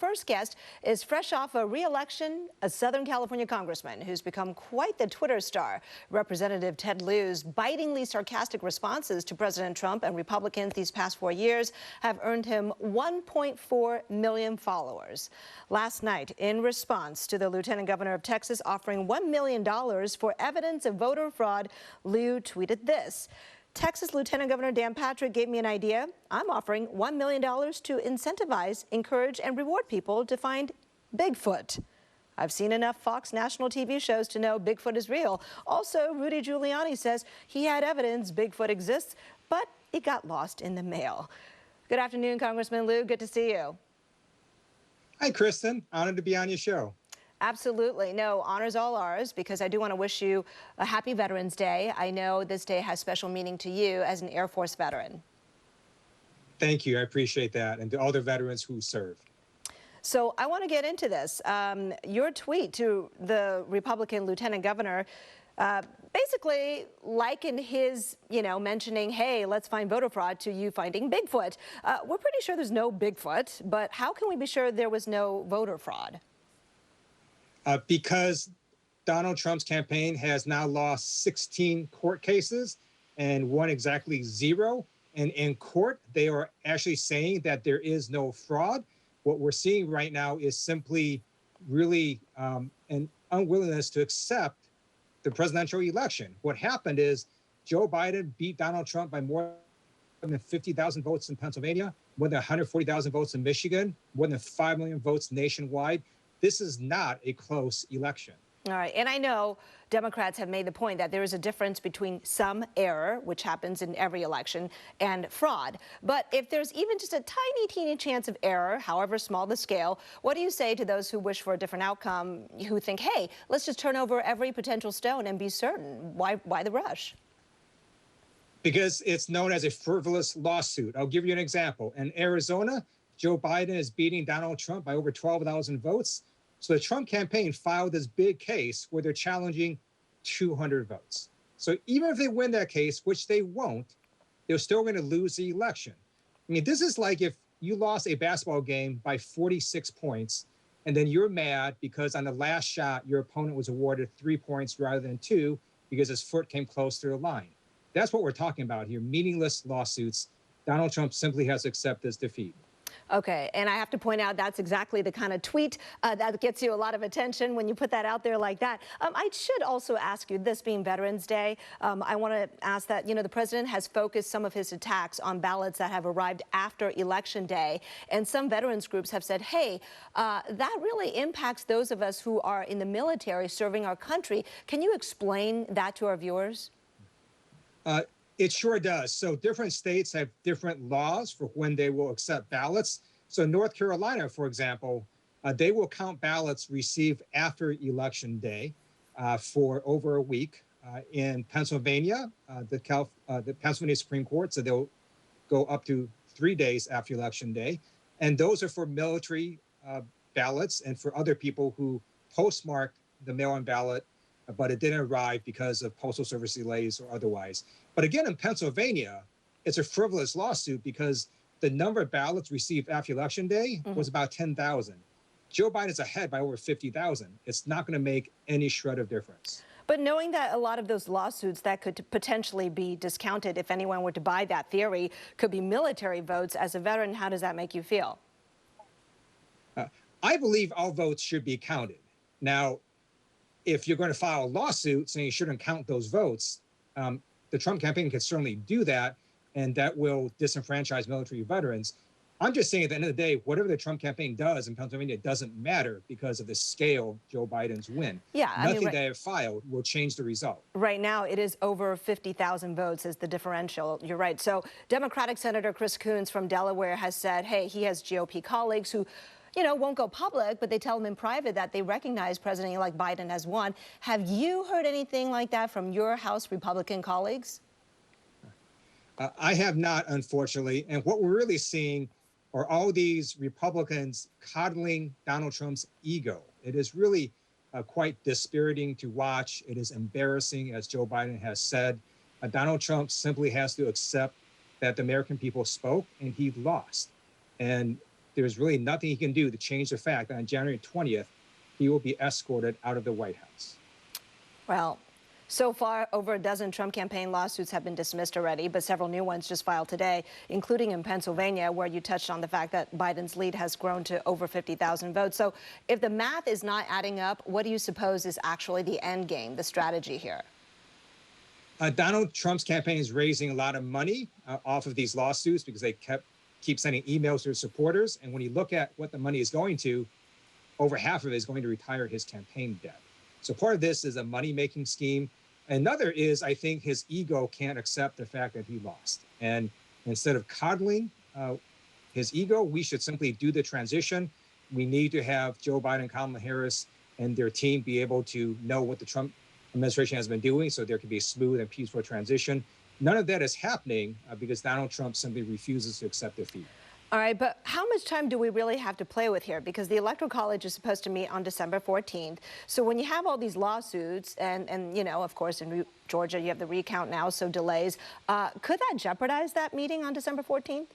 first guest is fresh off a re-election, a Southern California congressman who's become quite the Twitter star. Representative Ted Lieu's bitingly sarcastic responses to President Trump and Republicans these past 4 years have earned him 1.4 million followers. Last night, in response to the Lieutenant Governor of Texas offering $1 million for evidence of voter fraud, Lieu tweeted this: Texas Lieutenant Governor Dan Patrick gave me an idea. I'm offering $1 million to incentivize, encourage, and reward people to find Bigfoot. I've seen enough Fox national TV shows to know Bigfoot is real. Also, Rudy Giuliani says he had evidence Bigfoot exists, but it got lost in the mail. Good afternoon, Congressman Lieu. Good to see you. Hi, Kristen. Honored to be on your show. Absolutely. No, honor's all ours, because I do want to wish you a happy Veterans Day. I know this day has special meaning to you as an Air Force veteran. Thank you. I appreciate that. And to all the veterans who serve. So I want to get into this. Your tweet to the Republican Lieutenant Governor basically likened his, mentioning, hey, let's find voter fraud, to you finding Bigfoot. We're pretty sure there's no Bigfoot, but how can we be sure there was no voter fraud? Because Donald Trump's campaign has now lost 16 court cases and won exactly 0. And in court, they are actually saying that there is no fraud. What we're seeing right now is simply really an unwillingness to accept the presidential election. What happened is Joe Biden beat Donald Trump by more than 50,000 votes in Pennsylvania, more than 140,000 votes in Michigan, more than 5 million votes nationwide. This is not a close election. All right. And I know Democrats have made the point that there is a difference between some error, which happens in every election, and fraud. But if there's even just a tiny, teeny chance of error, however small the scale, what do you say to those who wish for a different outcome, who think, hey, let's just turn over every potential stone and be certain? Why the rush? Because it's known as a frivolous lawsuit. I'll give you an example. In Arizona, Joe Biden is beating Donald Trump by over 12,000 votes. So the Trump campaign filed this big case where they're challenging 200 votes. So even if they win that case, which they won't, they're still going to lose the election. I mean, this is like if you lost a basketball game by 46 points, and then you're mad because on the last shot, your opponent was awarded 3 points rather than 2 because his foot came close to the line. That's what we're talking about here, meaningless lawsuits. Donald Trump simply has to accept this defeat. Okay, and I have to point out that's exactly the kind of tweet that gets you a lot of attention when you put that out there like that. I should also ask you, this being Veterans Day, I want to ask that, the president has focused some of his attacks on ballots that have arrived after Election Day, and some veterans groups have said, hey, that really impacts those of us who are in the military serving our country. Can you explain that to our viewers? It sure does. So different states have different laws for when they will accept ballots. So North Carolina, for example, they will count ballots received after Election Day for over a week. In Pennsylvania, the Pennsylvania Supreme Court, so they'll go up to 3 days after Election Day. And those are for military ballots and for other people who postmarked the mail-in ballot, but it didn't arrive because of Postal Service delays or otherwise. But again, in Pennsylvania, it's a frivolous lawsuit because the number of ballots received after Election Day was about 10,000. Joe Biden's ahead by over 50,000. It's not going to make any shred of difference. But knowing that a lot of those lawsuits that could potentially be discounted if anyone were to buy that theory could be military votes, as a veteran, how does that make you feel? I believe all votes should be counted. Now, if you're going to file a lawsuit saying you shouldn't count those votes, the Trump campaign can certainly do that, and that will disenfranchise military veterans. I'm just saying at the end of the day, whatever the Trump campaign does in Pennsylvania doesn't matter because of the scale of Joe Biden's win. Yeah, Nothing they have filed will change the result. Right now, it is over 50,000 votes is the differential. You're right. So Democratic Senator Chris Coons from Delaware has said, hey, he has GOP colleagues who won't go public, but they tell him in private that they recognize President-elect Biden has won. Have you heard anything like that from your House Republican colleagues? I have not, unfortunately. And what we're really seeing are all these Republicans coddling Donald Trump's ego. It is really quite dispiriting to watch. It is embarrassing, as Joe Biden has said. Donald Trump simply has to accept that the American people spoke and he lost. And there's really nothing he can do to change the fact that on January 20th, he will be escorted out of the White House. Well, so far, over a dozen Trump campaign lawsuits have been dismissed already, but several new ones just filed today, including in Pennsylvania, where you touched on the fact that Biden's lead has grown to over 50,000 votes. So if the math is not adding up, what do you suppose is actually the end game, the strategy here? Donald Trump's campaign is raising a lot of money off of these lawsuits because they keep sending emails to their supporters. And when you look at what the money is going to, over half of it is going to retire his campaign debt. So part of this is a money-making scheme. Another is, I think, his ego can't accept the fact that he lost. And instead of coddling his ego, we should simply do the transition. We need to have Joe Biden, Kamala Harris, and their team be able to know what the Trump administration has been doing so there can be a smooth and peaceful transition. None of that is happening because Donald Trump simply refuses to accept defeat. All right, but how much time do we really have to play with here? Because the Electoral College is supposed to meet on December 14th. So when you have all these lawsuits and you know, of course, in Georgia, you have the recount now, so delays, could that jeopardize that meeting on December 14th?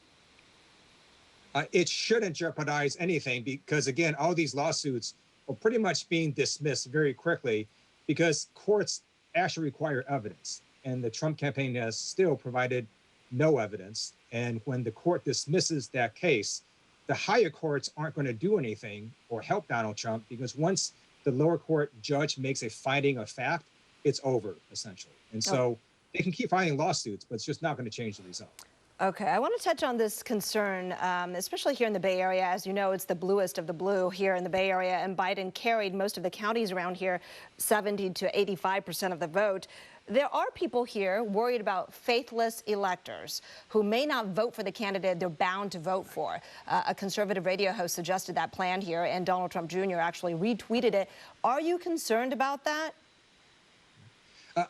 It shouldn't jeopardize anything because, again, all these lawsuits are pretty much being dismissed very quickly because courts actually require evidence. And the Trump campaign has still provided no evidence. And when the court dismisses that case, the higher courts aren't going to do anything or help Donald Trump because once the lower court judge makes a finding of fact, it's over, essentially. And so they can keep filing lawsuits, but it's just not going to change the result. Okay, I want to touch on this concern, especially here in the Bay Area. As you know, it's the bluest of the blue here in the Bay Area, and Biden carried most of the counties around here, 70 to 85% of the vote. There are people here worried about faithless electors who may not vote for the candidate they're bound to vote for. A conservative radio host suggested that plan here, and Donald Trump Jr. actually retweeted it. Are you concerned about that?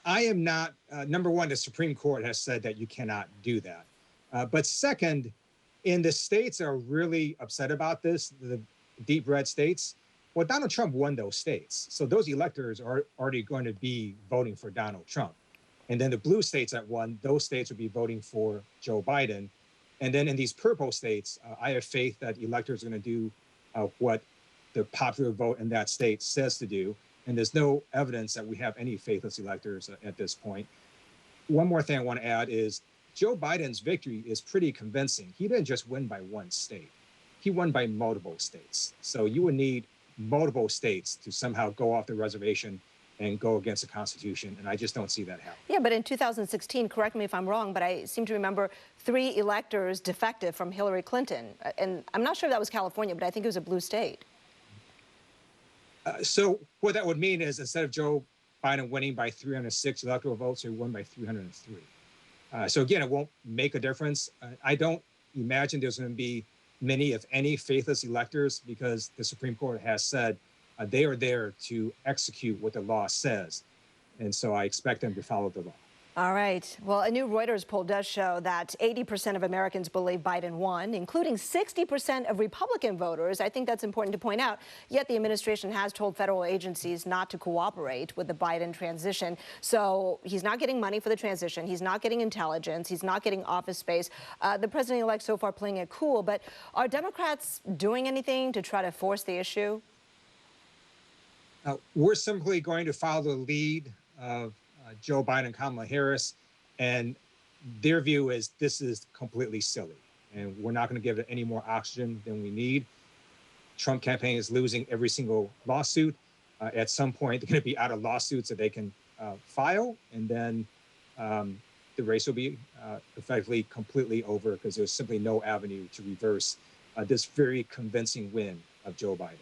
I am not. Number one, the Supreme Court has said that you cannot do that. But second, in the states that are really upset about this, the deep red states, well, Donald Trump won those states. So those electors are already going to be voting for Donald Trump. And then the blue states that won, those states will be voting for Joe Biden. And then in these purple states, I have faith that electors are going to do what the popular vote in that state says to do. And there's no evidence that we have any faithless electors at this point. One more thing I want to add is Joe Biden's victory is pretty convincing. He didn't just win by one state. He won by multiple states. So you would need multiple states to somehow go off the reservation and go against the Constitution, and I just don't see that happening. Yeah, but in 2016, correct me if I'm wrong, but I seem to remember 3 electors defected from Hillary Clinton. And I'm not sure that was California, but I think it was a blue state. So what that would mean is instead of Joe Biden winning by 306 electoral votes, he won by 303. So again, it won't make a difference. I don't imagine there's going to be many, if any, faithless electors because the Supreme Court has said they are there to execute what the law says. And so I expect them to follow the law. All right. Well, a new Reuters poll does show that 80% of Americans believe Biden won, including 60% of Republican voters. I think that's important to point out. Yet the administration has told federal agencies not to cooperate with the Biden transition. So he's not getting money for the transition. He's not getting intelligence. He's not getting office space. The president-elect so far playing it cool. But are Democrats doing anything to try to force the issue? We're simply going to follow the lead of Joe Biden, Kamala Harris, and their view is this is completely silly, and we're not going to give it any more oxygen than we need. Trump campaign is losing every single lawsuit. At some point, they're going to be out of lawsuits that they can file, and then the race will be effectively completely over because there's simply no avenue to reverse this very convincing win of Joe Biden.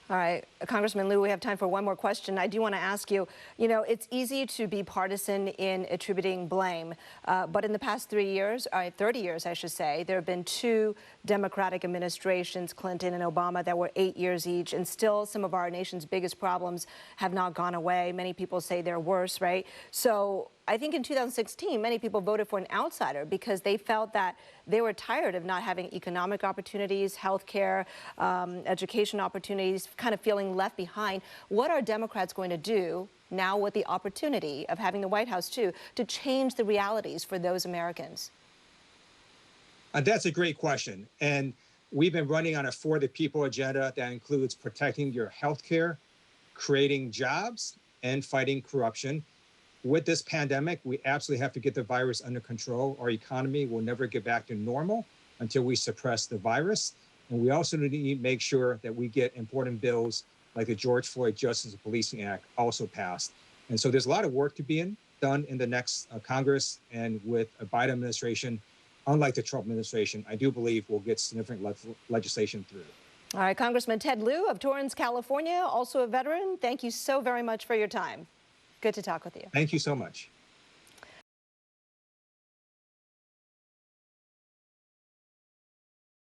All right, Congressman Lieu, we have time for one more question. I do want to ask you, you know, it's easy to be partisan in attributing blame, but in the past 3 years, 30 years, I should say, there have been 2 Democratic administrations, Clinton and Obama, that were 8 years each, and still some of our nation's biggest problems have not gone away. Many people say they're worse, right? So I think in 2016, many people voted for an outsider because they felt that they were tired of not having economic opportunities, health care, education opportunities, kind of feeling left behind. What are Democrats going to do now with the opportunity of having the White House, too, to change the realities for those Americans? That's a great question. And We've been running on a for the people agenda that includes protecting your health care, creating jobs, and fighting corruption. With this pandemic, we absolutely have to get the virus under control. Our economy will never get back to normal until we suppress the virus. And we also need to make sure that we get important bills like the George Floyd Justice and Policing Act also passed. And so there's a lot of work to be done in the next Congress, and with a Biden administration, unlike the Trump administration, I do believe we'll get significant legislation through. All right, Congressman Ted Lieu of Torrance, California, also a veteran. Thank you so very much for your time. Good to talk with you. Thank you so much.